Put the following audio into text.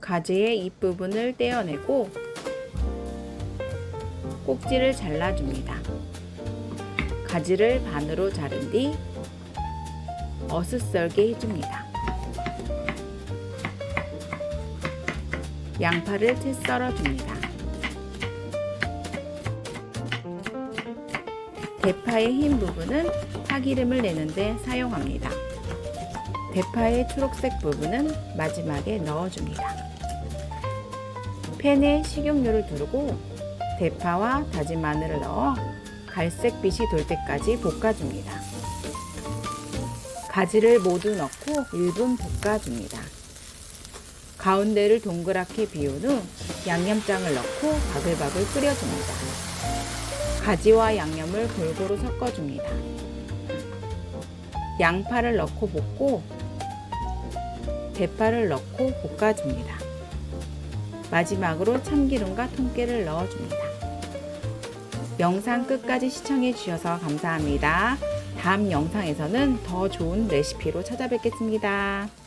가지의 잎부분을 떼어내고 꼭지를 잘라줍니다. 가지를 반으로 자른 뒤 어슷썰게 해줍니다. 양파를 채 썰어줍니다. 대파의 흰 부분은 파기름을 내는데 사용합니다. 대파의 초록색 부분은 마지막에 넣어줍니다. 팬에 식용유를 두르고 대파와 다진 마늘을 넣어 갈색빛이 돌 때까지 볶아줍니다. 가지를 모두 넣고 1분 볶아줍니다. 가운데를 동그랗게 비운 후 양념장을 넣고 바글바글 끓여줍니다. 가지와 양념을 골고루 섞어줍니다. 양파를 넣고 볶고 대파를 넣고 볶아줍니다. 마지막으로 참기름과 통깨를 넣어줍니다. 영상 끝까지 시청해 주셔서 감사합니다. 다음 영상에서는 더 좋은 레시피로 찾아뵙겠습니다.